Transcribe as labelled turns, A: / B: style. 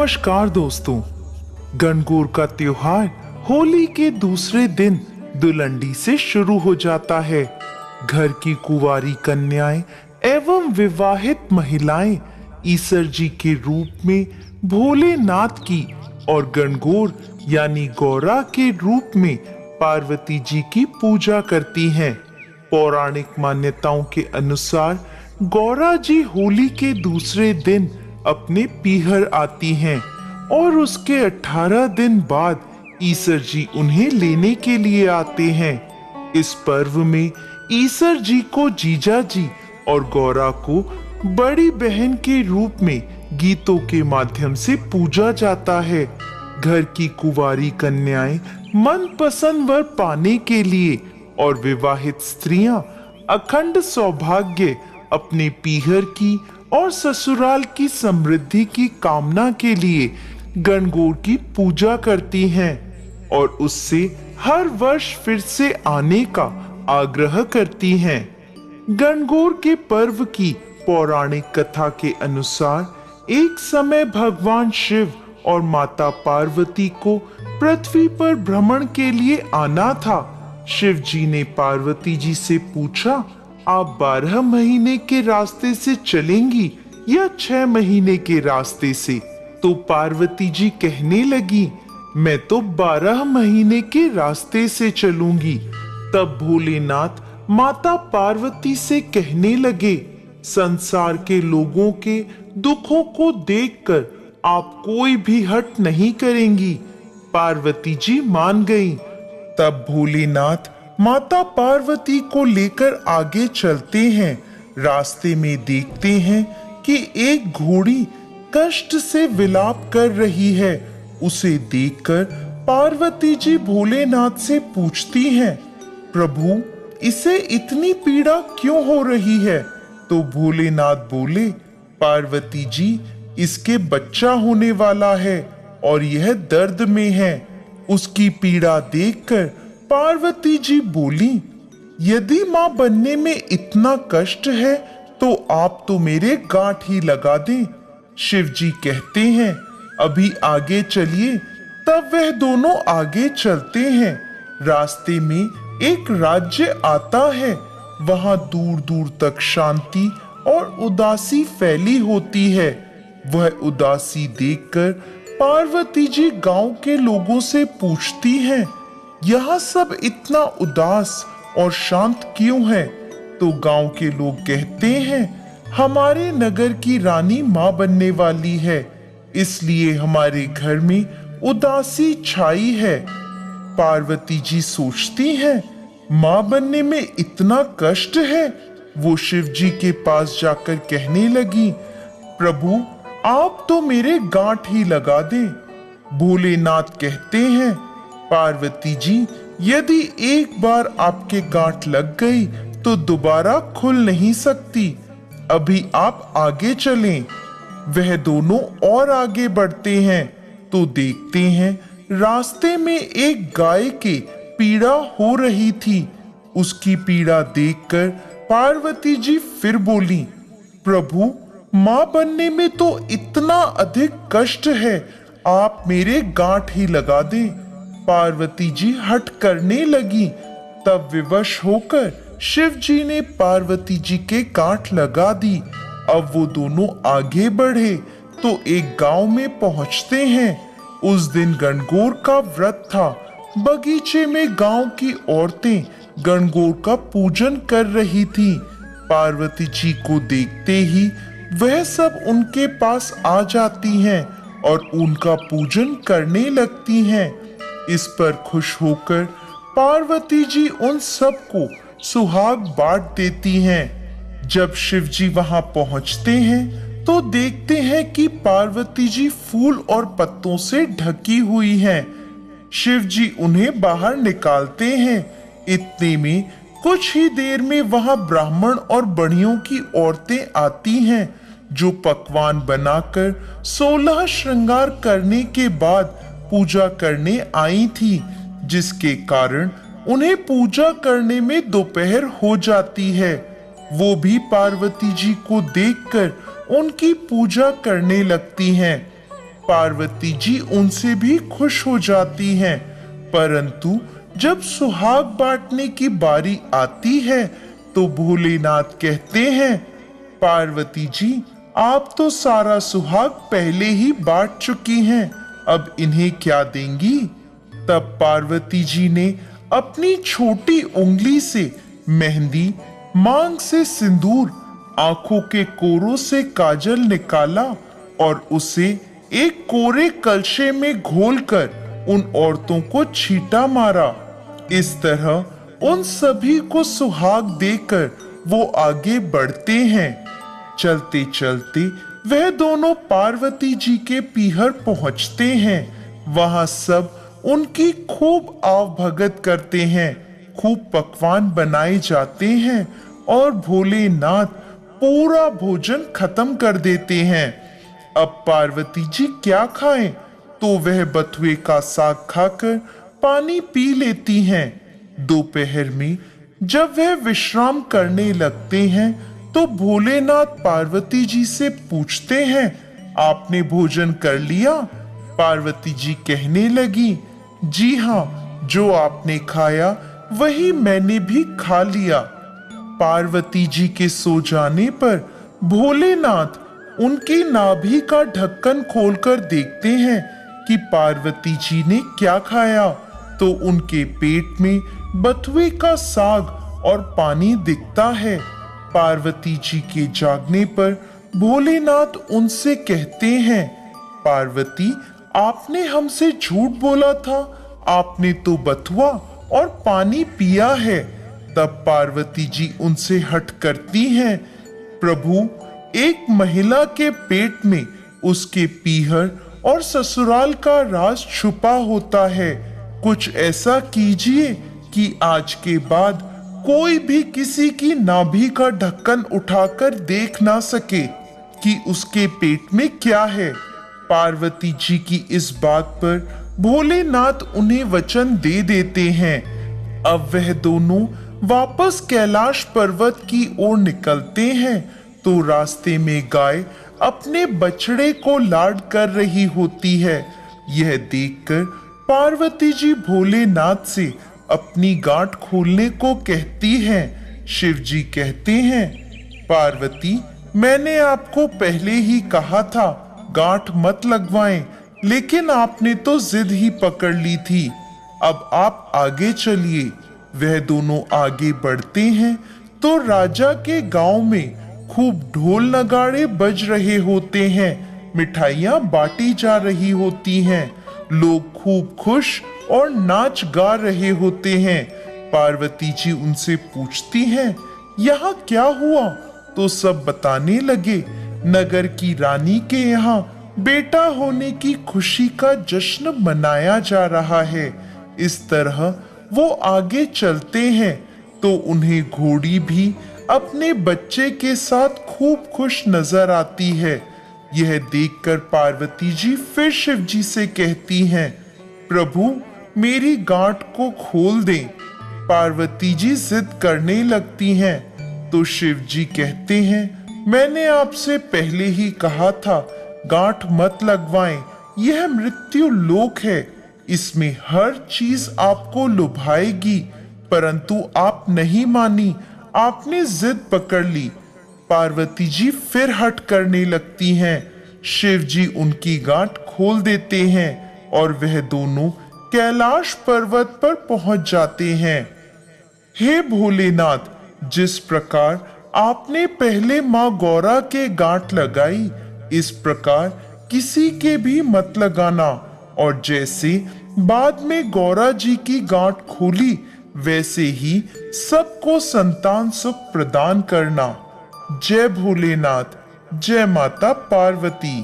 A: नमस्कार दोस्तों। गणगौर का त्योहार होली के दूसरे दिन दुलंडी से शुरू हो जाता है। घर की कुंवारी कन्याएं एवं विवाहित महिलाएं ईसर जी के रूप में भोलेनाथ की और गणगौर यानी गौरा के रूप में पार्वती जी की पूजा करती हैं। पौराणिक मान्यताओं के अनुसार गौरा जी होली के दूसरे दिन अपने पीहर आती हैं और उसके 18 दिन बाद ईसर जी उन्हें लेने के लिए आते हैं। इस पर्व में ईसर जी को जीजा जी और गौरा को बड़ी बहन के रूप में गीतों के माध्यम से पूजा जाता है। घर की कुंवारी कन्याएं मनपसंद वर पाने के लिए और विवाहित स्त्रियां अखंड सौभाग्य, अपने पीहर की और ससुराल की समृद्धि की कामना के लिए गणगौर की पूजा करती हैं और उससे हर वर्ष फिर से आने का आग्रह करती हैं। गणगौर के पर्व की पौराणिक कथा के अनुसार एक समय भगवान शिव और माता पार्वती को पृथ्वी पर भ्रमण के लिए आना था। शिव जी ने पार्वती जी से पूछा, आप 12 महीने के रास्ते से चलेंगी या 6 महीने के रास्ते से? तो पार्वती जी कहने लगी, मैं तो 12 महीने के रास्ते से चलूंगी। तब भोलेनाथ माता पार्वती से कहने लगे, संसार के लोगों के दुखों को देखकर आप कोई भी हट नहीं करेंगी। पार्वती जी मान गईं। तब भोलेनाथ माता पार्वती को लेकर आगे चलते हैं। रास्ते में देखते हैं कि एक घोड़ी कष्ट से विलाप कर रही है। उसे देखकर पार्वती जी भोलेनाथ से पूछती हैं, प्रभु इसे इतनी पीड़ा क्यों हो रही है? तो भोलेनाथ बोले, पार्वती जी इसके बच्चा होने वाला है और यह दर्द में है। उसकी पीड़ा देखकर पार्वती जी बोली, यदि मां बनने में इतना कष्ट है तो आप तो मेरे गांठ ही लगा दें। शिव जी कहते हैं, अभी आगे चलिए। तब वह दोनों आगे चलते हैं। रास्ते में एक राज्य आता है। वहां दूर दूर तक शांति और उदासी फैली होती है। वह उदासी देखकर पार्वती जी गांव के लोगों से पूछती हैं, यहाँ सब इतना उदास और शांत क्यों है? तो गांव के लोग कहते हैं, हमारे नगर की रानी मां बनने वाली है, इसलिए हमारे घर में उदासी छाई है। पार्वती जी सोचती हैं, मां बनने में इतना कष्ट है। वो शिव जी के पास जाकर कहने लगी, प्रभु आप तो मेरे गांठ ही लगा दें। भोलेनाथ कहते हैं, पार्वती जी यदि एक बार आपके गांठ लग गई तो दोबारा खुल नहीं सकती। अभी आप आगे चलें। वह दोनों और आगे बढ़ते हैं तो देखते हैं रास्ते में एक गाय के पीड़ा हो रही थी। उसकी पीड़ा देखकर पार्वती जी फिर बोली, प्रभु मां बनने में तो इतना अधिक कष्ट है, आप मेरे गांठ ही लगा दें। पार्वती जी हट करने लगी। तब विवश होकर शिव जी ने पार्वती जी के गांठ लगा दी। अब वो दोनों आगे बढ़े तो एक गांव में पहुंचते हैं। उस दिन गणगौर का व्रत था। बगीचे में गांव की औरतें गणगौर का पूजन कर रही थी। पार्वती जी को देखते ही वह सब उनके पास आ जाती हैं और उनका पूजन करने लगती हैं। इस पर खुश होकर पार्वती जी उन सबको सुहाग बांट देती हैं। जब शिव जी वहां पहुंचते हैं तो देखते हैं कि पार्वती जी फूल और पत्तों से ढकी हुई हैं। शिव जी उन्हें बाहर निकालते हैं। इतने में कुछ ही देर में वहां ब्राह्मण और बढ़ियों की औरतें आती हैं जो पकवान बनाकर 16 श्रृंगार करने के बाद पूजा करने आई थी, जिसके कारण उन्हें पूजा करने में दोपहर हो जाती है। वो भी पार्वती जी को देखकर उनकी पूजा करने लगती हैं। पार्वती जी उनसे भी खुश हो जाती हैं। परंतु जब सुहाग बांटने की बारी आती है तो भोलेनाथ कहते हैं, पार्वती जी आप तो सारा सुहाग पहले ही बांट चुकी हैं, अब इन्हें क्या देंगी? तब पार्वती जी ने अपनी छोटी उंगली से मेहंदी, मांग से सिंदूर, आंखों के कोरों से काजल निकाला और उसे एक कोरे कलशे में घोलकर उन औरतों को छींटा मारा। इस तरह उन सभी को सुहाग देकर वो आगे बढ़ते हैं। चलते चलते वह दोनों पार्वती जी के पीहर पहुंचते हैं। वहां सब उनकी खूब आवभगत करते हैं, खूब पकवान बनाए जाते हैं और भोलेनाथ पूरा भोजन खत्म कर देते हैं। अब पार्वती जी क्या खाएं? तो वह बथुए का साग खाकर पानी पी लेती हैं। दोपहर में जब वह विश्राम करने लगते हैं तो भोलेनाथ पार्वती जी से पूछते हैं, आपने भोजन कर लिया? पार्वती जी कहने लगी, जी हाँ, जो आपने खाया वही मैंने भी खा लिया। पार्वती जी के सो जाने पर भोलेनाथ उनकी नाभि का ढक्कन खोलकर देखते हैं कि पार्वती जी ने क्या खाया। तो उनके पेट में बथुए का साग और पानी दिखता है। पार्वती जी के जागने पर भोलेनाथ उनसे कहते हैं, पार्वती आपने हमसे झूठ बोला था, आपने तो बथुआ और पानी पिया है। तब पार्वती जी उनसे हठ करती हैं, प्रभु एक महिला के पेट में उसके पीहर और ससुराल का राज छुपा होता है। कुछ ऐसा कीजिए कि आज के बाद कोई भी किसी की नाभि का ढक्कन उठाकर देख ना सके कि उसके पेट में क्या है। पार्वती जी की इस बात पर भोलेनाथ उन्हें वचन दे देते हैं। अब वह दोनों वापस कैलाश पर्वत की ओर निकलते हैं तो रास्ते में गाय अपने बछड़े को लाड कर रही होती है। यह देखकर पार्वती जी भोलेनाथ से अपनी गांठ खोलने को कहती हैं। शिव जी कहते हैं, पार्वती मैंने आपको पहले ही कहा था गांठ मत लगवाएं, लेकिन आपने तो जिद ही पकड़ ली थी। अब आप आगे चलिए। वह दोनों आगे बढ़ते हैं तो राजा के गांव में खूब ढोल नगाड़े बज रहे होते हैं, मिठाइयां बांटी जा रही होती हैं, लोग खूब खुश और नाच गा रहे होते हैं। पार्वती जी उनसे पूछती हैं, यहाँ क्या हुआ? तो सब बताने लगे, नगर की रानी के यहाँ बेटा होने की खुशी का जश्न मनाया जा रहा है। इस तरह वो आगे चलते हैं तो उन्हें घोड़ी भी अपने बच्चे के साथ खूब खुश नजर आती है। यह देखकर पार्वती जी फिर शिव जी से कहती हैं, प्रभु मेरी गांठ को खोल दें। पार्वती जी जिद करने लगती हैं तो शिव जी कहते हैं, मैंने आपसे पहले ही कहा था गांठ मत लगवाएं, यह मृत्यु लोक है, इसमें हर चीज आपको लुभाएगी। परंतु आप नहीं मानी, आपने जिद पकड़ ली। पार्वती जी फिर हट करने लगती हैं। शिव जी उनकी गांठ खोल देते हैं और वह दोनों कैलाश पर्वत पर पहुंच जाते हैं। हे भोलेनाथ, जिस प्रकार आपने पहले माँ गौरा के गांठ लगाई, इस प्रकार किसी के भी मत लगाना, और जैसे बाद में गौरा जी की गांठ खोली वैसे ही सबको संतान सुख प्रदान करना। जय भोलेनाथ, जय माता पार्वती।